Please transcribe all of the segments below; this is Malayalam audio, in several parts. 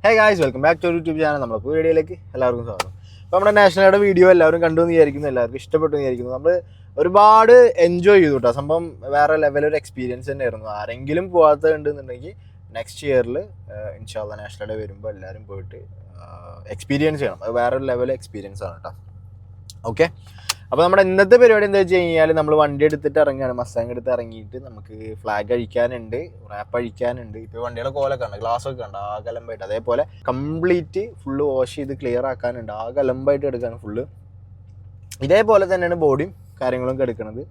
Hey guys, welcome back to YouTube channel. നമ്മുടെ വീഡിയോയിലേക്ക് എല്ലാവർക്കും സ്വാഗതം. അപ്പോൾ നമ്മുടെ നാഷണലുടെ വീഡിയോ എല്ലാവരും കണ്ടു എന്ന് വിചാരിക്കുന്നു, എല്ലാവർക്കും ഇഷ്ടപ്പെട്ടു എന്ന് വിചാരിക്കുന്നു. നമ്മൾ ഒരുപാട് എൻജോയ് ചെയ്തു കേട്ടോ. സംഭവം വേറെ ലെവലൊരു എക്സ്പീരിയൻസ് തന്നെയായിരുന്നു. ആരെങ്കിലും പോകാത്തതുണ്ടെന്നുണ്ടെങ്കിൽ നെക്സ്റ്റ് ഇയറിൽ ഇൻഷാല്ലാ നാഷണലുടെ വരുമ്പോൾ എല്ലാവരും പോയിട്ട് എക്സ്പീരിയൻസ് ചെയ്യണം. അത് വേറൊരു ലെവൽ എക്സ്പീരിയൻസ് ആണ് കേട്ടോ. ഓക്കെ, അപ്പോൾ നമ്മുടെ ഇന്നത്തെ പരിപാടി എന്താ വെച്ച് കഴിഞ്ഞാൽ നമ്മൾ വണ്ടി എടുത്തിട്ട് ഇറങ്ങുകയാണ്. മസ്താങ് എടുത്ത് ഇറങ്ങിയിട്ട് നമുക്ക് ഫ്ലാഗ് അഴിക്കാനുണ്ട്, റാപ്പ് അഴിക്കാനുണ്ട്. ഇപ്പോൾ വണ്ടിയുടെ കോലൊക്കെ ഉണ്ട്, ഗ്ലാസ്സൊക്കെ ഉണ്ട് ആ കലമ്പായിട്ട്. അതേപോലെ കംപ്ലീറ്റ് ഫുള്ള് വാഷ് ചെയ്ത് ക്ലിയർ ആക്കാനുണ്ട്, ആ കലമ്പായിട്ട് എടുക്കാണ് ഫുള്ള്. ഇതേപോലെ തന്നെയാണ് ബോഡിയും കാര്യങ്ങളൊക്കെ എടുക്കുന്നത്.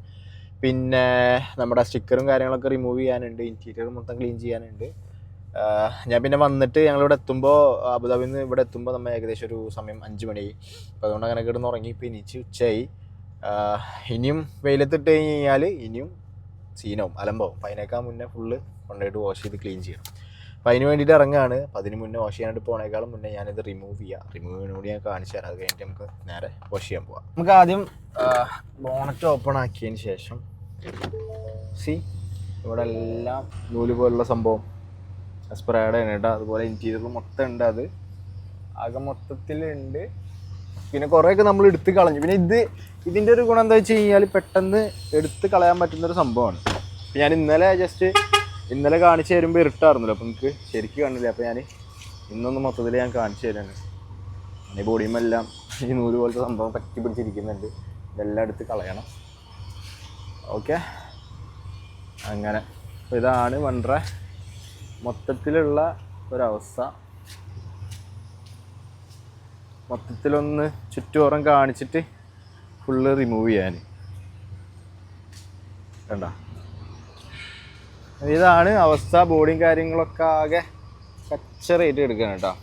പിന്നെ നമ്മുടെ സ്റ്റിക്കറും കാര്യങ്ങളൊക്കെ റിമൂവ് ചെയ്യാനുണ്ട്, ഇൻറ്റീരിയർ മൊത്തം ക്ലീൻ ചെയ്യാനുണ്ട്. ഞാൻ പിന്നെ വന്നിട്ട് ഞങ്ങളിവിടെ എത്തുമ്പോൾ, അബുദാബിയിൽ നിന്ന് ഇവിടെ എത്തുമ്പോൾ നമ്മൾ ഏകദേശം ഒരു സമയം 5 മണിയായി. അപ്പോൾ അതുകൊണ്ട് അങ്ങനെ കിടന്ന് ഉറങ്ങി. ഇപ്പോൾ ഇനിച്ച് ഉച്ചയായി. ഇനിയും വെയിലത്തിട്ട് കഴിഞ്ഞ് കഴിഞ്ഞാൽ ഇനിയും സീനാവും, അലമ്പാവും. അപ്പോൾ അതിനേക്കാൾ മുന്നേ ഫുള്ള് കൊണ്ടുപോയിട്ട് വാഷ് ചെയ്ത് ക്ലീൻ ചെയ്യണം. അപ്പോൾ അതിന് വേണ്ടിയിട്ട് ഇറങ്ങുകയാണ്. അപ്പോൾ അതിന് മുന്നേ വാഷ് ചെയ്യാനായിട്ട് പോണേക്കാളും മുന്നേ ഞാനിത് റിമൂവ് ചെയ്യാം. റിമൂവിനോട് ഞാൻ കാണിച്ചു തരാം. അത് കഴിഞ്ഞിട്ട് നമുക്ക് നേരെ വാഷ് ചെയ്യാൻ പോവാം. നമുക്ക് ആദ്യം ബോണറ്റ് ഓപ്പൺ ആക്കിയതിന് ശേഷം ഇവിടെ എല്ലാം നൂല് പോലുള്ള സംഭവം സ്പ്രേഡ് ആണ് കേട്ടോ. അതുപോലെ ഇൻറ്റീരിയർ മൊത്തം ഉണ്ട്, അത് ആകെ മൊത്തത്തിലുണ്ട്. പിന്നെ കുറേയൊക്കെ നമ്മൾ എടുത്ത് കളഞ്ഞു. പിന്നെ ഇതിൻ്റെ ഒരു ഗുണം എന്താ വെച്ച് കഴിഞ്ഞാൽ പെട്ടെന്ന് എടുത്ത് കളയാൻ പറ്റുന്നൊരു സംഭവമാണ്. ഞാൻ ഇന്നലെ കാണിച്ചു തരുമ്പോൾ ഇരുട്ടായിരുന്നല്ലോ, അപ്പോൾ നിങ്ങൾക്ക് ശരിക്കും കാണില്ല. അപ്പോൾ ഞാൻ ഇന്നൊന്ന് മൊത്തത്തിൽ ഞാൻ കാണിച്ചു തരാണ്. ഈ ബോഡിയുമെല്ലാം ഈ നൂല് പോലത്തെ സംഭവം പറ്റി പിടിച്ചിരിക്കുന്നുണ്ട്. ഇതെല്ലാം എടുത്ത് കളയണം. ഓക്കെ, അങ്ങനെ. അപ്പോൾ ഇതാണ് വണ്ടറെ മൊത്തത്തിലുള്ള ഒരവസ്ഥ. മൊത്തത്തിലൊന്ന് ചുറ്റുപുറം കാണിച്ചിട്ട് ഫുള്ള് റിമൂവ് ചെയ്യാൻ വേണ്ട. ഇതാണ് അവസ്ഥ. ബോഡിയും കാര്യങ്ങളൊക്കെ ആകെ കച്ചറയായിട്ട് എടുക്കണം കേട്ടോ.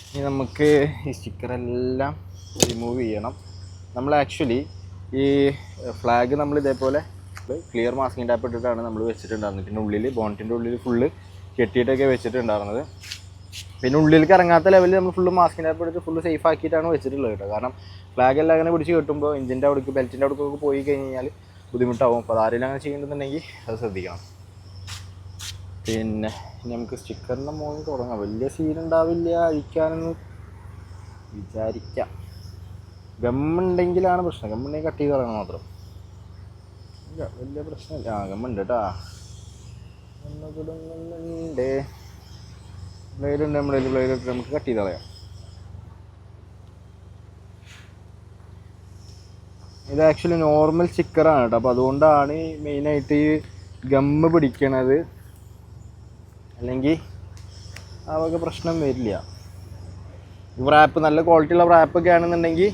ഇനി നമുക്ക് ഈ സ്റ്റിക്കറെല്ലാം റിമൂവ് ചെയ്യണം. നമ്മൾ ആക്ച്വലി ഈ ഫ്ലാഗ് നമ്മൾ ഇതേപോലെ ക്ലിയർ മാസ്കിംഗ് ടാപ്പ് ഇട്ടിട്ടാണ് നമ്മൾ വെച്ചിട്ടുണ്ടായിരുന്നത്. പിന്നെ ഉള്ളിൽ ബോണറ്റിൻ്റെ ഉള്ളിൽ ഫുള്ള് കെട്ടിയിട്ടൊക്കെ വെച്ചിട്ടുണ്ടായിരുന്നത്. പിന്നെ ഉള്ളിലേക്ക് ഇറങ്ങാത്ത ലെവലിൽ നമ്മൾ ഫുള്ള് മാസ്കിംഗ് ടാപ്പ് എടുത്ത് ഫുള്ള് സേഫ് ആക്കിയിട്ടാണ് വെച്ചിട്ടുള്ളത് കേട്ടോ. കാരണം ഫ്ലാഗ് എല്ലാം അങ്ങനെ പിടിച്ച് കെട്ടുമ്പോൾ എഞ്ചിൻ്റെ അവിടേക്ക് ബെൽറ്റിൻ്റെ അവിടേക്കൊക്കെ പോയി കഴിഞ്ഞാൽ ബുദ്ധിമുട്ടാവും. അപ്പോൾ അതാരെങ്കിലും അങ്ങനെ ചെയ്യണമെന്നുണ്ടെങ്കിൽ അത് ശ്രദ്ധിക്കണം. പിന്നെ നമുക്ക് സ്റ്റിക്കറിൻ്റെ മുകളിൽ തുടങ്ങാം. വലിയ സീനുണ്ടാവില്ല അഴിക്കാനെന്ന് വിചാരിക്കാം. ഗമ്മുണ്ടെങ്കിലാണ് പ്രശ്നം. ഗമ്മുണ്ടെങ്കിൽ കട്ട് ചെയ്ത് കളയണം മാത്രം. ഇല്ല, വലിയ പ്രശ്നമില്ല. ഗമ്മുണ്ട് കേട്ടോ. ഒന്ന് കൊടുങ്ങുന്നുണ്ട്. ബ്ലേഡ് ഉണ്ട് നമ്മുടെ ബ്ലേഡ് ഇട്ട് നമുക്ക് കട്ട് ചെയ്ത് കളയാം. ഇത് ആക്ച്വലി നോർമൽ സ്റ്റിക്കറാണ് കേട്ടോ. അപ്പോൾ അതുകൊണ്ടാണ് മെയിനായിട്ട് ഈ ഗമ്മ് പിടിക്കണത്. അല്ലെങ്കിൽ ആ വക പ്രശ്നം വരില്ല. റാപ്പ് നല്ല ക്വാളിറ്റിയുള്ള റാപ്പൊക്കെ ആണെന്നുണ്ടെങ്കിൽ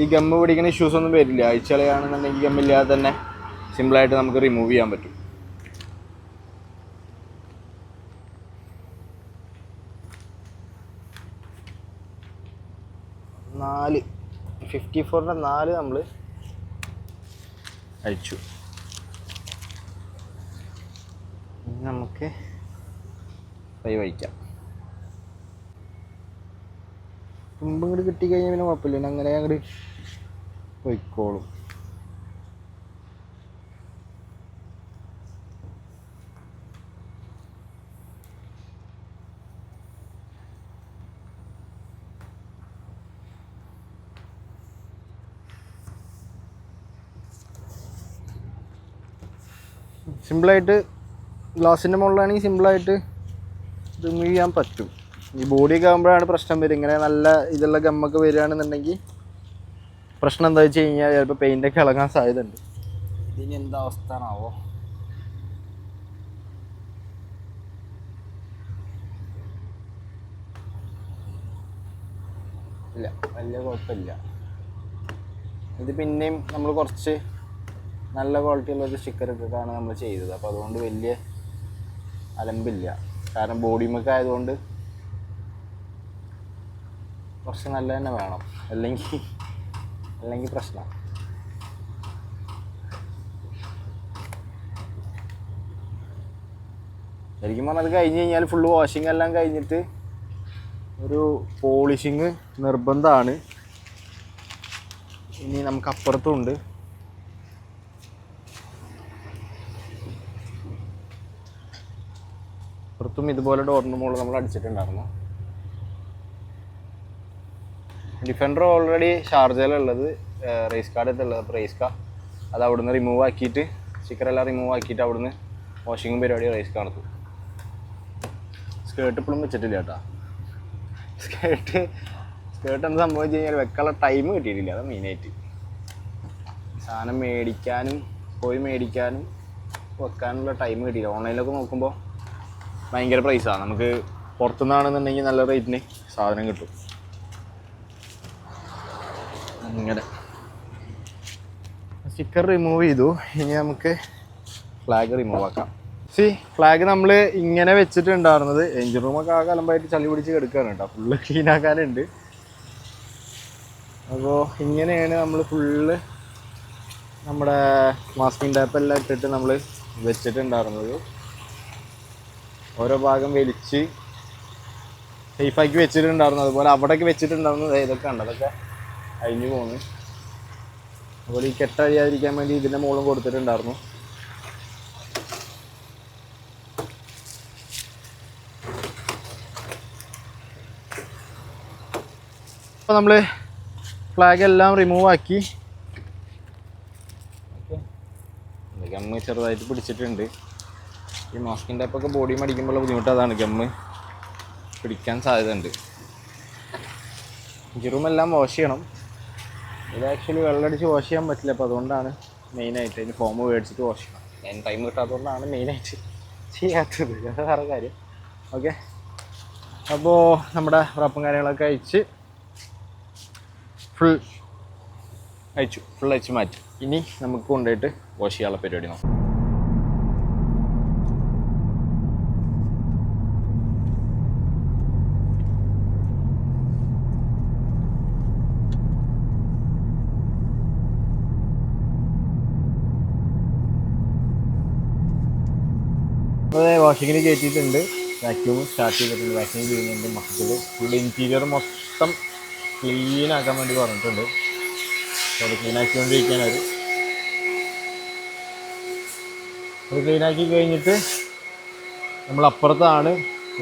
ഈ ഗമ്മ് പിടിക്കുന്ന ഇഷ്യൂസ് ഒന്നും വരില്ല. അഴിച്ചളയാണെന്നുണ്ടെങ്കിൽ ഗമ്മില്ലാതെ തന്നെ സിമ്പിളായിട്ട് നമുക്ക് റിമൂവ് ചെയ്യാൻ പറ്റും. നാല് 54-ൻ്റെ 4 നമ്മൾ അഴിച്ചു. നമുക്ക് 5 അഴിക്കാം. തുമ്പ് ഇങ്ങോട്ട് കിട്ടിക്കഴിഞ്ഞാൽ പിന്നെ കുഴപ്പമില്ല. പിന്നെ അങ്ങനെ അങ്ങോട്ട് പോയിക്കോളും. സിമ്പിളായിട്ട് ഗ്ലാസിൻ്റെ മുകളിലാണെങ്കിൽ സിമ്പിളായിട്ട് റിമൂവ് ചെയ്യാൻ പറ്റും. ഈ ബോഡിയൊക്കെ ആകുമ്പോഴാണ് പ്രശ്നം വരും. ഇങ്ങനെ നല്ല ഇതുള്ള ഗമ്മൊക്കെ വരികയാണെന്നുണ്ടെങ്കിൽ പ്രശ്നം എന്താ വെച്ച് കഴിഞ്ഞാൽ ചിലപ്പോൾ പെയിൻ്റൊക്കെ ഇളകാൻ സാധ്യത ഉണ്ട്. ഇതിന് എന്താ അവസ്ഥ ആണാവോ? ഇല്ല, വലിയ കുഴപ്പമില്ല. ഇത് പിന്നെയും നമ്മൾ കുറച്ച് നല്ല ക്വാളിറ്റിയുള്ളൊരു സ്റ്റിക്കർ ഇട്ടിട്ടാണ് നമ്മൾ ചെയ്തത്. അപ്പോൾ അതുകൊണ്ട് വലിയ അലമ്പില്ല. കാരണം ബോഡിമൊക്കെ ആയതുകൊണ്ട് കുറച്ച് നല്ല തന്നെ വേണം, അല്ലെങ്കിൽ പ്രശ്നം. ശരിക്കും പറഞ്ഞാൽ അത് കഴിഞ്ഞ് കഴിഞ്ഞാൽ ഫുള്ള് വാഷിംഗ് എല്ലാം കഴിഞ്ഞിട്ട് ഒരു പോളിഷിങ് നിർബന്ധമാണ്. ഇനി നമുക്ക് അപ്പുറത്തുണ്ട്. അപ്പുറത്തും ഇതുപോലെ ഡോറിൻ്റെ മുകളിൽ നമ്മൾ അടിച്ചിട്ടുണ്ടായിരുന്നു. ഡിഫൻഡർ ഓൾറെഡി ഷാർജയിലുള്ളത്, റേസ് കാർഡത്തുള്ളത്. അപ്പോൾ റേസ് കാർ അത് അവിടുന്ന് റിമൂവ് ആക്കിയിട്ട്, സ്റ്റിക്കറെല്ലാം റിമൂവ് ആക്കിയിട്ട് അവിടുന്ന് വാഷിങ്ങും പരിപാടി റേസ് കാർഡ്. സ്കേർട്ട് ഇപ്പോഴും വെച്ചിട്ടില്ല കേട്ടോ. സ്കേർട്ട് എന്ത് സംഭവിച്ചു കഴിഞ്ഞാൽ വെക്കാനുള്ള ടൈം കിട്ടിയിട്ടില്ല. അത് മെയിനായിട്ട് സാധനം പോയി മേടിക്കാനും വെക്കാനുള്ള ടൈം കിട്ടിയില്ല. ഓൺലൈനിലൊക്കെ നോക്കുമ്പോൾ ഭയങ്കര പ്രൈസാണ്. നമുക്ക് പുറത്തുനിന്നാണെന്നുണ്ടെങ്കിൽ നല്ല റേറ്റിന് സാധനം കിട്ടും. അങ്ങനെ സ്റ്റിക്കർ റിമൂവ് ചെയ്തു. ഇനി നമുക്ക് ഫ്ലാഗ് റിമൂവ് ആക്കാം. ഫ്ലാഗ് നമ്മൾ ഇങ്ങനെ വെച്ചിട്ടുണ്ടായിരുന്നത്. എഞ്ചിൻ റൂമൊക്കെ ആ കലമ്പായിട്ട് ചളി പിടിച്ച് കിടക്കുകയാണ് കേട്ടോ. ഫുള്ള് ക്ലീൻ ആക്കാനുണ്ട്. അപ്പോൾ ഇങ്ങനെയാണ് നമ്മൾ ഫുള്ള് നമ്മുടെ മാസ്കിംഗ് ടാപ്പെല്ലാം ഇട്ടിട്ട് നമ്മൾ വെച്ചിട്ടുണ്ടായിരുന്നത്. ഓരോ ഭാഗം വലിച്ച് സേഫാക്കി വെച്ചിട്ടുണ്ടായിരുന്നു. അതുപോലെ അവിടെയൊക്കെ വെച്ചിട്ടുണ്ടായിരുന്നത് ഇതൊക്കെ ഉണ്ട്, അതൊക്കെ അഴിഞ്ഞു പോകുന്നു. അതുപോലെ ഈ കെട്ടഴിയാതിരിക്കാൻ വേണ്ടി ഇതിൻ്റെ മുകളിൽ കൊടുത്തിട്ടുണ്ടായിരുന്നു. അപ്പോൾ നമ്മൾ ഫ്ലാഗ് എല്ലാം റിമൂവ് ആക്കി. ഗമ്മ് ചെറുതായിട്ട് പിടിച്ചിട്ടുണ്ട്. ഈ മാസ്കിൻ്റെ ടൈപ്പൊക്കെ ബോഡി മടിക്കുമ്പോൾ ബുദ്ധിമുട്ട് അതാണ്, ഗമ്മ് പിടിക്കാൻ സാധ്യതയുണ്ട്. ഈ റൂമെല്ലാം വാഷ് ചെയ്യണം. ഇത് ആക്ച്വലി വെള്ളമടിച്ച് വാഷ് ചെയ്യാൻ പറ്റില്ല. അപ്പോൾ അതുകൊണ്ടാണ് മെയിനായിട്ട് അതിന് ഫോം മേടിച്ചിട്ട് വാഷ് ചെയ്യണം. ഞാൻ ടൈം കിട്ടാത്തതുകൊണ്ടാണ് മെയിനായിട്ട് ചെയ്യാത്തത്, അത് വേറെ കാര്യം. ഓക്കെ, അപ്പോൾ നമ്മുടെ റപ്പും കാര്യങ്ങളൊക്കെ ഫുൾ അയച്ചു മാറ്റി. ഇനി നമുക്ക് കൊണ്ടുപോയിട്ട് വാഷ് ചെയ്യാനുള്ള പരിപാടി നോക്കാം. വാഷിങ്ങിന് കയറ്റിയിട്ടുണ്ട്. വാക്യൂം സ്റ്റാർട്ട് ചെയ്തിട്ടുണ്ട്. വാക്യൂം ചെയ്യുന്നുണ്ട്. മൊത്തത്തിൽ ഫുൾ ഇൻറ്റീരിയർ മൊത്തം ക്ലീൻ ആക്കാൻ വേണ്ടി പറഞ്ഞിട്ടുണ്ട്. അത് ക്ലീൻ ആക്കിക്കൊണ്ടിരിക്കുകയാണ് അവർ. അത് ക്ലീൻ ആക്കി കഴിഞ്ഞിട്ട് നമ്മൾ അപ്പുറത്താണ്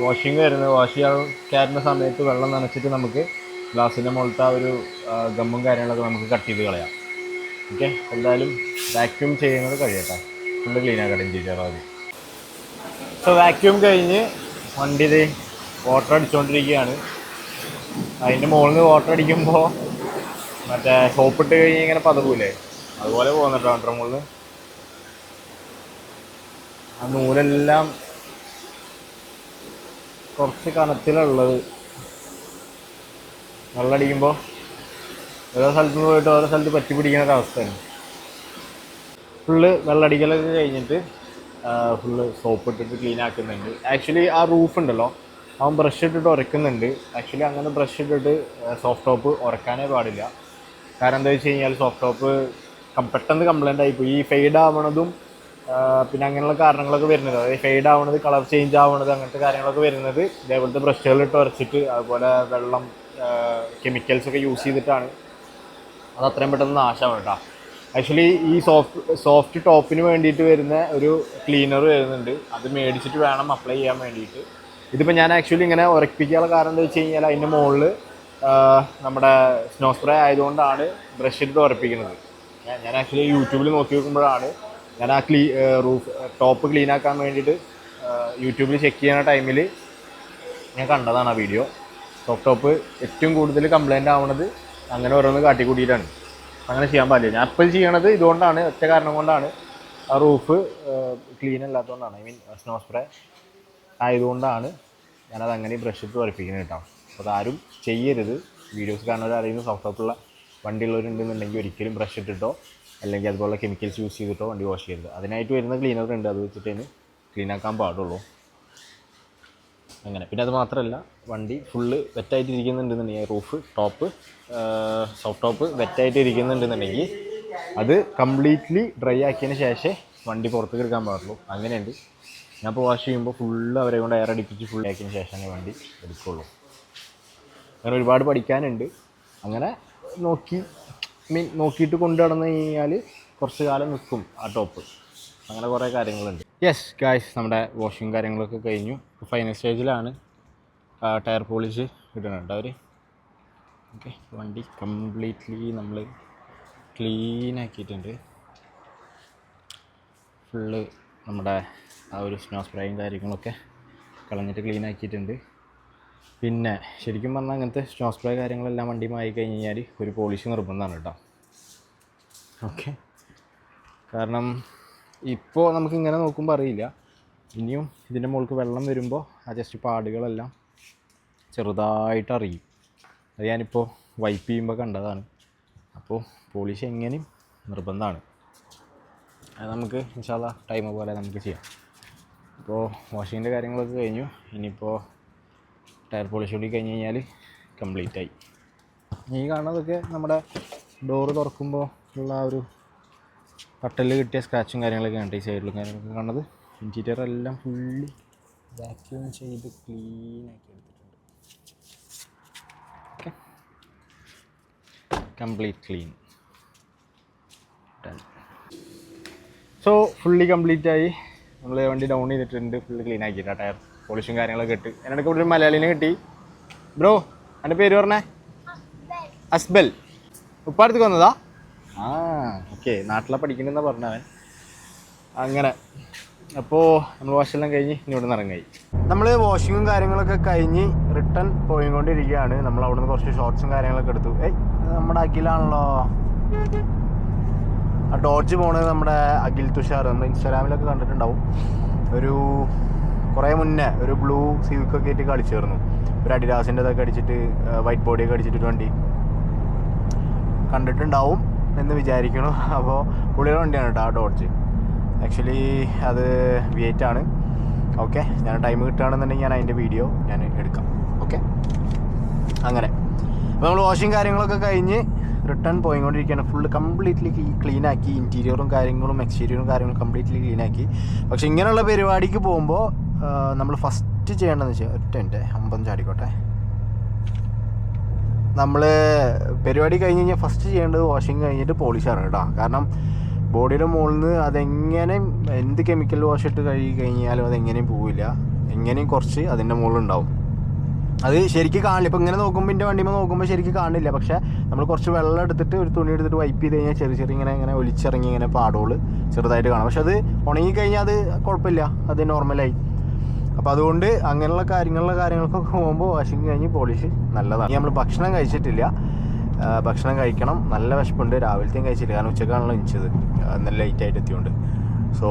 വാഷിങ് വരുന്നത്. വാഷ് ചെയ്യാൻ കയറുന്ന സമയത്ത് വെള്ളം നനച്ചിട്ട് നമുക്ക് ഗ്ലാസിൻ്റെ മുകളിലത്തെ ആ ഒരു ഗമ്മും കാര്യങ്ങളൊക്കെ നമുക്ക് കട്ട് ചെയ്ത് കളയാം. ഓക്കെ, എന്തായാലും വാക്യൂം ചെയ്യുന്നത് കഴിയട്ടെ. ഫുള്ള് ക്ലീൻ ആക്കട്ടെ ഇൻറ്റീരിയർ ആദ്യം. സോ വാക്യൂം കഴിഞ്ഞ് വണ്ടി ഇത് വാട്ടർ അടിച്ചുകൊണ്ടിരിക്കുകയാണ്. അതിൻ്റെ മുകളിൽ നിന്ന് വാട്ടർ അടിക്കുമ്പോൾ മറ്റേ സോപ്പിട്ട് കഴിഞ്ഞ് ഇങ്ങനെ പതകൂലേ, അതുപോലെ പോകുന്നുണ്ടോ വണ്ടർ മുകളിൽ. ആ നൂലെല്ലാം കുറച്ച് കനത്തിലുള്ളത്. വെള്ളമടിക്കുമ്പോൾ ഓരോ സ്ഥലത്ത് നിന്ന് പോയിട്ട് ഓരോ സ്ഥലത്ത് പറ്റി പിടിക്കുന്ന ഒരവസ്ഥയാണ്. ഫുള്ള് വെള്ളമടിക്കലൊക്കെ കഴിഞ്ഞിട്ട് ഫുള്ള് സോപ്പ് ഇട്ടിട്ട് ക്ലീൻ ആക്കുന്നുണ്ട്. ആക്ച്വലി ആ റൂഫ് ഉണ്ടല്ലോ, അവൻ ബ്രഷ് ഇട്ടിട്ട് ഉരയ്ക്കുന്നുണ്ട്. ആക്ച്വലി അങ്ങനെ ബ്രഷ് ഇട്ടിട്ട് സോഫ്റ്റ് ടോപ്പ് ഉരക്കാനേ പാടില്ല. കാരണം എന്താ വെച്ച് കഴിഞ്ഞാൽ സോഫ്റ്റ് ടോപ്പ് പെട്ടെന്ന് കംപ്ലൈൻ്റ് ആയിപ്പോയി. ഈ ഫെയ്ഡ് ആവണതും പിന്നെ അങ്ങനെയുള്ള കാരണങ്ങളൊക്കെ വരുന്നത്, അതായത് ഫെയ്ഡ് ആവണത്, കളർ ചേഞ്ച് ആവണത്, അങ്ങനത്തെ കാര്യങ്ങളൊക്കെ വരുന്നത് ഇതേപോലത്തെ ബ്രഷുകളിട്ട് ഉരച്ചിട്ട് അതുപോലെ വെള്ളം കെമിക്കൽസൊക്കെ യൂസ് ചെയ്തിട്ടാണ്. അത് അത്രയും പെട്ടെന്ന് നാശമാണ് കേട്ടോ. ആക്ച്വലി ഈ സോഫ്റ്റ് ടോപ്പിന് വേണ്ടിയിട്ട് വരുന്ന ഒരു ക്ലീനർ വരുന്നുണ്ട്. അത് മേടിച്ചിട്ട് വേണം അപ്ലൈ ചെയ്യാൻ വേണ്ടിയിട്ട്. ഇതിപ്പോൾ ഞാൻ ആക്ച്വലി ഇങ്ങനെ ഉറപ്പിക്കാനുള്ള കാരണം എന്താ വെച്ച് കഴിഞ്ഞാൽ അതിൻ്റെ മുകളിൽ നമ്മുടെ സ്നോ സ്പ്രേ ആയതുകൊണ്ടാണ് ബ്രഷ് ഇട്ട് ഉറപ്പിക്കുന്നത്. ഞാൻ ആക്ച്വലി യൂട്യൂബിൽ നോക്കി നോക്കുമ്പോഴാണ് ഞാൻ ആ റൂഫ് ടോപ്പ് ക്ലീൻ ആക്കാൻ വേണ്ടിയിട്ട് യൂട്യൂബിൽ ചെക്ക് ചെയ്യുന്ന ടൈമിൽ ഞാൻ കണ്ടതാണ് ആ വീഡിയോ. സോഫ്റ്റ് ടോപ്പ് ഏറ്റവും കൂടുതൽ കംപ്ലൈൻ്റ് ആവുന്നത് അങ്ങനെ ഓരോന്ന് കാട്ടിക്കൂട്ടിയിട്ടാണ്. അങ്ങനെ ചെയ്യാൻ പാടില്ല. ഞാൻ ഇപ്പോൾ ചെയ്യണത് ഇതുകൊണ്ടാണ്, ഒറ്റ കാരണം കൊണ്ടാണ്. ആ റൂഫ് ക്ലീൻ അല്ലാത്തതുകൊണ്ടാണ്, ഐ മീൻ സ്നോ സ്പ്രേ ആയതുകൊണ്ടാണ് ഞാനത് അങ്ങനെ ബ്രഷ് ഇട്ട് ഉറപ്പിക്കുന്നത് കേട്ടോ. അപ്പോൾ അതാരും ചെയ്യരുത്. വീഡിയോസ് കാണുന്നവർ അറിയുന്ന സോഫ്റ്റ് ടോപ്പുള്ള വണ്ടിയുള്ളവരുണ്ടെന്നുണ്ടെങ്കിൽ ഒരിക്കലും ബ്രഷ് ഇട്ടിട്ടോ അല്ലെങ്കിൽ അതുപോലെ കെമിക്കൽസ് യൂസ് ചെയ്തിട്ടോ വണ്ടി വാഷ് ചെയ്യരുത്. അതിനായിട്ട് വരുന്ന ക്ലീനർ ഉണ്ട്, അത് വെച്ചിട്ടേ ക്ലീൻ ആക്കാൻ പാടുള്ളൂ. അങ്ങനെ പിന്നെ അത് മാത്രമല്ല, വണ്ടി ഫുള്ള് വെറ്റായിട്ട് ഇരിക്കുന്നുണ്ടെന്നുണ്ടെങ്കിൽ റൂഫ് ടോപ്പ് സോഫ്റ്റ് ടോപ്പ് വെറ്റായിട്ട് ഇരിക്കുന്നുണ്ടെന്നുണ്ടെങ്കിൽ അത് കംപ്ലീറ്റ്ലി ഡ്രൈ ആക്കിയതിന് ശേഷമേ വണ്ടി പുറത്തേക്ക് എടുക്കാൻ പാടുള്ളൂ. അങ്ങനെയുണ്ട്. ഞാൻ ഇപ്പോൾ വാഷ് ചെയ്യുമ്പോൾ ഫുള്ള് അവരെ കൊണ്ട് എയർ അടിപ്പിച്ച് ഫുൾ ആക്കിയതിന് ശേഷമേ വണ്ടി എടുക്കുള്ളൂ. അങ്ങനെ ഒരുപാട് പഠിക്കാനുണ്ട്. അങ്ങനെ നോക്കിയിട്ട് കൊണ്ടു നടന്നു കഴിഞ്ഞാൽ കുറച്ച് കാലം നിൽക്കും ആ ടോപ്പ്. അങ്ങനെ കുറേ കാര്യങ്ങളുണ്ട്. യെസ് ഗായ്സ്, നമ്മുടെ വാഷിങ് കാര്യങ്ങളൊക്കെ കഴിഞ്ഞു. ഫൈനൽ സ്റ്റേജിലാണ്. ടയർ പോളിഷ് ഇടുന്നുണ്ട് അവർ. ഓക്കെ, വണ്ടി കംപ്ലീറ്റ്ലി നമ്മൾ ക്ലീൻ ആക്കിയിട്ടുണ്ട്. ഫുള്ള് നമ്മുടെ ആ ഒരു സ്നോ സ്പ്രേയും കാര്യങ്ങളൊക്കെ കളഞ്ഞിട്ട് ക്ലീൻ ആക്കിയിട്ടുണ്ട്. പിന്നെ ശരിക്കും പറഞ്ഞാൽ അങ്ങനത്തെ സ്നോ സ്പ്രേ കാര്യങ്ങളെല്ലാം വണ്ടി മായി കഴിഞ്ഞ് കഴിഞ്ഞാൽ ഒരു പോളിഷ് നിർബന്ധമാണ് കേട്ടോ. ഓക്കെ, കാരണം ഇപ്പോൾ നമുക്കിങ്ങനെ നോക്കുമ്പോൾ അറിയില്ല, ഇനിയും ഇതിൻ്റെ മുകൾക്ക് വെള്ളം വരുമ്പോൾ ആ ജസ്റ്റ് പാടുകളെല്ലാം ചെറുതായിട്ട് അറിയും. അത് ഞാനിപ്പോൾ വൈപ്പ് ചെയ്യുമ്പോൾ കണ്ടതാണ്. അപ്പോൾ പോളിഷ് എങ്ങനെയും നിർബന്ധമാണ്. അത് നമുക്ക് ഇൻഷാ അല്ലാഹ് ടൈം പോലെ നമുക്ക് ചെയ്യാം. അപ്പോൾ വാഷിങ്ങിൻ്റെ കാര്യങ്ങളൊക്കെ കഴിഞ്ഞു. ഇനിയിപ്പോൾ ടയർ പോളിഷ് കൂടി കഴിഞ്ഞ് കഴിഞ്ഞാൽ കംപ്ലീറ്റായി. ഈ കാണുന്നതൊക്കെ നമ്മുടെ ഡോറ് തുറക്കുമ്പോൾ ഉള്ള ആ ഒരു പട്ടലിൽ കിട്ടിയ സ്ക്രാച്ചും കാര്യങ്ങളൊക്കെ ഉണ്ട്. ഈ സൈഡിലും കാര്യങ്ങളൊക്കെ കാണുന്നത്. ഇൻറ്റീരിയർ എല്ലാം ഫുള്ളി വാക്യൂം ചെയ്ത് ക്ലീൻ ആക്കി എടുത്തിട്ടുണ്ട്. Okay, complete clean. So fully complete ആയി. നമ്മൾ വണ്ടി ഡൗൺ ചെയ്തിട്ടുണ്ട്, ഫുള്ള് ക്ലീൻ ആക്കിയിട്ടാണ്. ടയർ പോളിഷും കാര്യങ്ങളൊക്കെ ഇട്ട്. എന്നൊക്കെ ഇവിടെ ഒരു മലയാളിനെ കിട്ടി. ബ്രോ, എൻ്റെ പേര് പറഞ്ഞേ? അസ്ബൽ. ഉപ്പാടത്തേക്ക് വന്നതാ? ആ ഓക്കെ, നാട്ടിലെ പഠിക്കണമെന്നാണ് പറഞ്ഞവൻ. അങ്ങനെ അപ്പോൾ നമ്മൾ വാഷെല്ലാം കഴിഞ്ഞ് ഇനി ഇവിടെ നിന്ന് ഇറങ്ങായി. നമ്മൾ വാഷിങ്ങും കാര്യങ്ങളൊക്കെ കഴിഞ്ഞ് റിട്ടേൺ പോയിക്കൊണ്ടിരിക്കുകയാണ്. നമ്മൾ അവിടെ നിന്ന് കുറച്ച് ഷോർട്ട്സും കാര്യങ്ങളൊക്കെ എടുത്തു. നമ്മുടെ അഖിലാണല്ലോ ആ ഡോഡ്ജ് പോണത്. നമ്മുടെ അഖിൽ തുഷാർ, നമ്മൾ ഇൻസ്റ്റാഗ്രാമിലൊക്കെ കണ്ടിട്ടുണ്ടാവും. ഒരു കുറേ മുന്നേ ഒരു ബ്ലൂ സിവിക്കൊക്കെ ആയിട്ട് കളിച്ചിരുന്നു. ഒരു അഡിഡാസിൻ്റെ ഇതൊക്കെ അടിച്ചിട്ട് വൈറ്റ് ബോഡിയൊക്കെ അടിച്ചിട്ടൊരു വണ്ടി കണ്ടിട്ടുണ്ടാവും എന്ന് വിചാരിക്കുന്നു. അപ്പോൾ പുള്ളിയുടെ വണ്ടിയാണ് കേട്ടോ ആ ഡോഡ്ജ്. ആക്ച്വലി അത് V8 ആണ്. ഓക്കെ, ഞാൻ ടൈം കിട്ടുകയാണെന്നുണ്ടെങ്കിൽ ഞാൻ അതിൻ്റെ വീഡിയോ ഞാൻ എടുക്കാം. ഓക്കെ, അങ്ങനെ അപ്പോൾ നമ്മൾ വാഷിങ് കാര്യങ്ങളൊക്കെ കഴിഞ്ഞ് റിട്ടേൺ പോയിക്കൊണ്ടിരിക്കുകയാണ്. ഫുള്ള് കംപ്ലീറ്റ്ലി ക്ലീൻ ആക്കി. ഇൻറ്റീരിയറും കാര്യങ്ങളും എക്സ്റ്റീരിയറും കാര്യങ്ങളും കംപ്ലീറ്റ്ലി ക്ലീൻ ആക്കി. പക്ഷേ ഇങ്ങനെയുള്ള പരിപാടിക്ക് പോകുമ്പോൾ നമ്മൾ ഫസ്റ്റ് ചെയ്യേണ്ടതെന്ന് വെച്ചാൽ ഒറ്റ മിനിറ്റ് 50 ചാടിക്കോട്ടെ. നമ്മൾ പരിപാടി കഴിഞ്ഞ് കഴിഞ്ഞാൽ ഫസ്റ്റ് ചെയ്യേണ്ടത് വാഷിങ് കഴിഞ്ഞിട്ട് പോളിഷാണ് കേട്ടോ. കാരണം ബോഡിയുടെ മുകളിൽ നിന്ന് അതെങ്ങനെ എന്ത് കെമിക്കൽ വാഷ് ഇട്ട് കഴുകി കഴിഞ്ഞാലും അതെങ്ങനെയും പോവില്ല. എങ്ങനെയും കുറച്ച് അതിൻ്റെ മുകളിലുണ്ടാവും. അത് ശരിക്കും കാണില്ല. ഇപ്പോൾ ഇങ്ങനെ നോക്കുമ്പോൾ എൻ്റെ വണ്ടിയിൽ നോക്കുമ്പോൾ ശരിക്കും കാണില്ല. പക്ഷേ നമ്മൾ കുറച്ച് വെള്ളം എടുത്തിട്ട് ഒരു തുണി എടുത്തിട്ട് വൈപ്പ് ചെയ്ത് കഴിഞ്ഞാൽ ചെറിയ ചെറിയ ഇങ്ങനെ ഒലിച്ചിറങ്ങി ഇങ്ങനെ പാടുകൾ ചെറുതായിട്ട് കാണാം. പക്ഷെ അത് ഉണങ്ങിക്കഴിഞ്ഞാൽ അത് കുഴപ്പമില്ല, അത് നോർമലായി. അപ്പോൾ അതുകൊണ്ട് അങ്ങനെയുള്ള കാര്യങ്ങൾക്കൊക്കെ പോകുമ്പോൾ വാഷിങ് കഴിഞ്ഞ് പോളിഷ് നല്ലതാണ്. നമ്മൾ ഭക്ഷണം കഴിച്ചിട്ടില്ല, ഭക്ഷണം കഴിക്കണം. നല്ല വിശപ്പുണ്ട്. രാവിലത്തെയും കഴിച്ചില്ല, കാരണം ഉച്ചക്കാണല്ലോ എണിച്ചത്, നല്ല ലേറ്റായിട്ട് എത്തിയോണ്ട്. സോ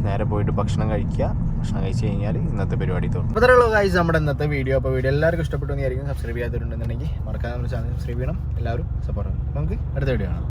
നേരെ പോയിട്ട് ഭക്ഷണം കഴിക്കുക. ഭക്ഷണം കഴിച്ച് കഴിഞ്ഞാൽ ഇന്നത്തെ പരിപാടി തോന്നും. അപ്പോൾ ഇത്രയുള്ളൂ ഗൈസ് നമ്മുടെ ഇന്നത്തെ വീഡിയോ. അപ്പോൾ വീഡിയോ എല്ലാവർക്കും ഇഷ്ടപ്പെട്ടു എന്നായിരിക്കും. സബ്സ്ക്രൈബ് ചെയ്യാത്തവരുണ്ടെന്നുണ്ടെങ്കിൽ മറക്കാതെ നമ്മുടെ ചാനൽ സബ്സ്ക്രൈബ് ചെയ്യണം. എല്ലാവരും സപ്പോർട്ട് ചെയ്യണം. നമുക്ക് അടുത്ത വീഡിയോ കാണാം.